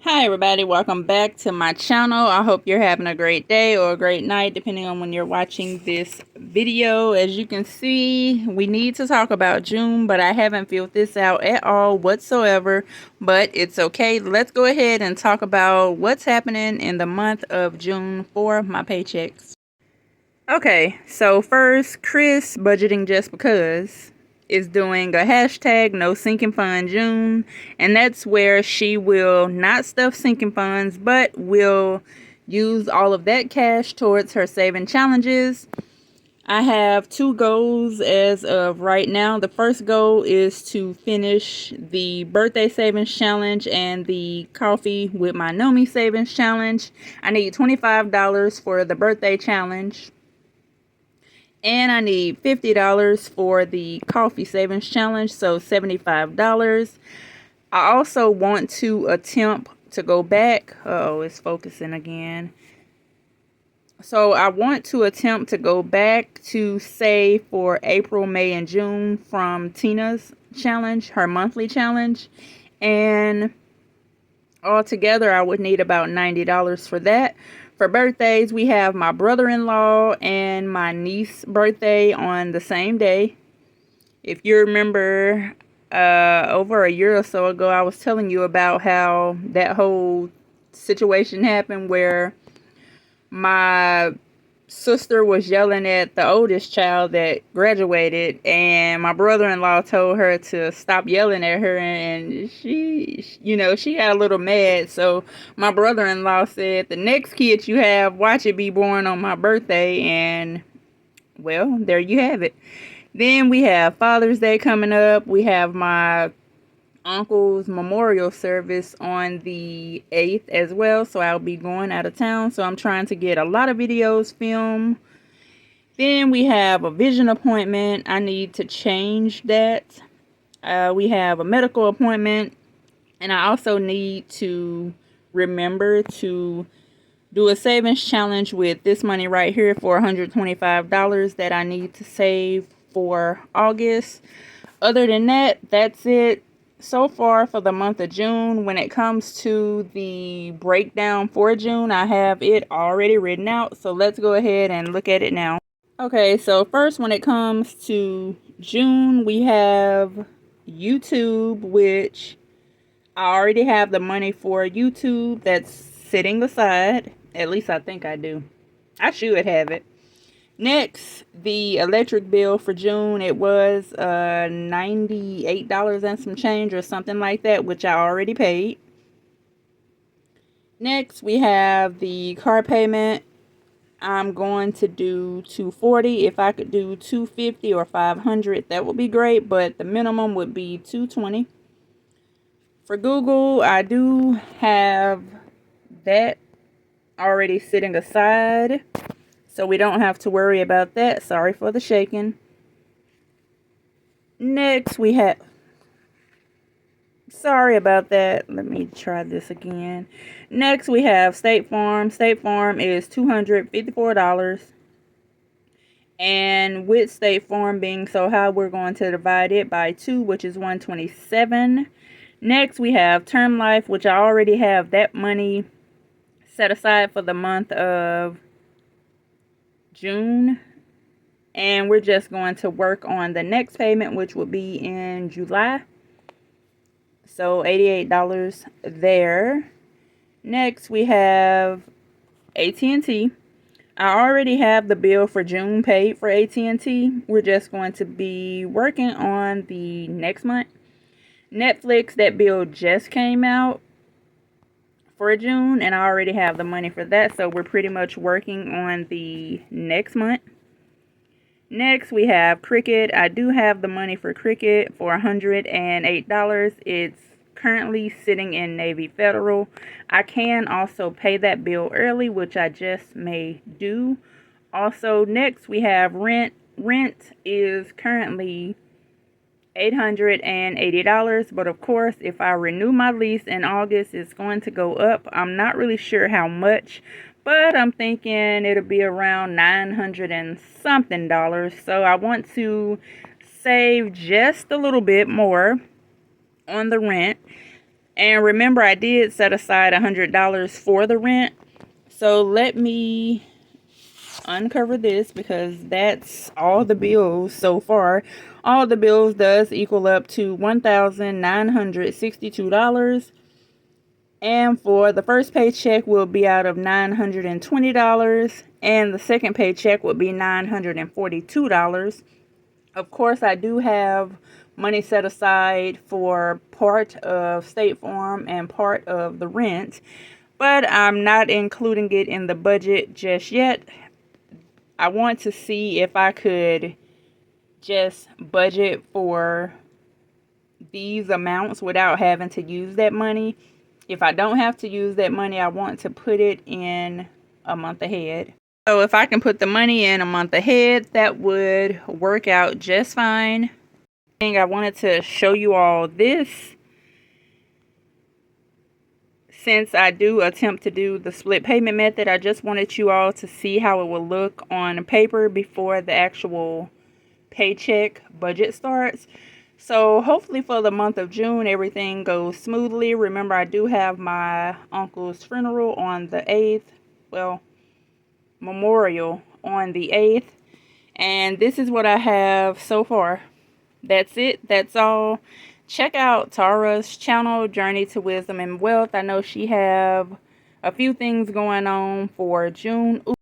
Hi everybody, welcome back to my channel. I hope you're having a great day or a great night depending on when you're watching this video. As you can see, we need to talk about June, but I haven't filled this out at all whatsoever, but it's okay. Let's go ahead and talk about what's happening in the month of June for my paychecks. Okay, so first, Chris, budgeting just because, is doing a hashtag no sinking fund June, and that's where she will not stuff sinking funds but will use all of that cash towards her saving challenges. I have two goals as of right now. The first goal is to finish the birthday savings challenge and the coffee with my Nomi savings challenge. I need $25 for the birthday challenge. And I need $50 for the coffee savings challenge, so $75. I also want to attempt to go back. Oh, it's focusing again. So I want to attempt to go back to save for April, May, and June from Tina's challenge, her monthly challenge. And altogether, I would need about $90 for that. For birthdays, we have my brother-in-law and my niece's birthday on the same day. If you remember, over a year or so ago, I was telling you about how that whole situation happened where my sister was yelling at the oldest child that graduated, and my brother-in-law told her to stop yelling at her, and she got a little mad. So my brother-in-law said, the next kid you have, watch it be born on my birthday. And well, there you have it. Then we have Father's Day coming up. We have my uncle's memorial service on the 8th as well, so I'll be going out of town, so I'm trying to get a lot of videos filmed. Then we have a vision appointment. I need to change that. We have a medical appointment, and I also need to remember to do a savings challenge with this money right here for $125 that I need to save for August. Other than that, that's it so far for the month of June. When it comes to the breakdown for June, I have it already written out, so let's go ahead and look at it now. Okay, so first, when it comes to June, we have YouTube, which I already have the money for YouTube that's sitting aside. At least I think I do. I should have it. Next, the electric bill for June, it was $98 and some change or something like that, which I already paid. Next, we have the car payment. I'm going to do $240. If I could do $250 or $500, that would be great, but the minimum would be $220. For Google, I do have that already sitting aside, so we don't have to worry about that. Sorry for the shaking. Next, we have... Sorry about that. Let me try this again. Next, we have State Farm. State Farm is $254. And with State Farm being so high, we're going to divide it by 2, which is $127. Next, we have Term Life, which I already have that money set aside for the month of June. And we're just going to work on the next payment, which will be in July. So $88 there. Next, we have AT&T. I already have the bill for June paid for AT&T. We're just going to be working on the next month. Netflix, that bill just came out for June, and I already have the money for that, so we're pretty much working on the next month. Next, we have Cricket. I do have the money for Cricket for $108. It's currently sitting in Navy Federal. I can also pay that bill early, which I just may do. Also, next we have rent. Rent is currently $880, but of course, if I renew my lease in August, it's going to go up. I'm not really sure how much, but I'm thinking it'll be around $900 and something. So I want to save just a little bit more on the rent. And remember, I did set aside $100 for the rent. So let me uncover this, because that's all the bills so far. All the bills does equal up to $1,962. And for the first paycheck will be out of $920, and the second paycheck will be $942. Of course, I do have money set aside for part of State Farm and part of the rent, but I'm not including it in the budget just yet. I want to see if I could just budget for these amounts without having to use that money. If I don't have to use that money, I want to put it in a month ahead. So if I can put the money in a month ahead, that would work out just fine. I wanted to show you all this. Since I do attempt to do the split payment method, I just wanted you all to see how it will look on paper before the actual paycheck budget starts. So hopefully for the month of June, everything goes smoothly. Remember, I do have my uncle's funeral on the 8th. Well, memorial on the 8th. And this is what I have so far. That's it. That's all. Check out Tara's channel, Journey to Wisdom and Wealth. I know she have a few things going on for June.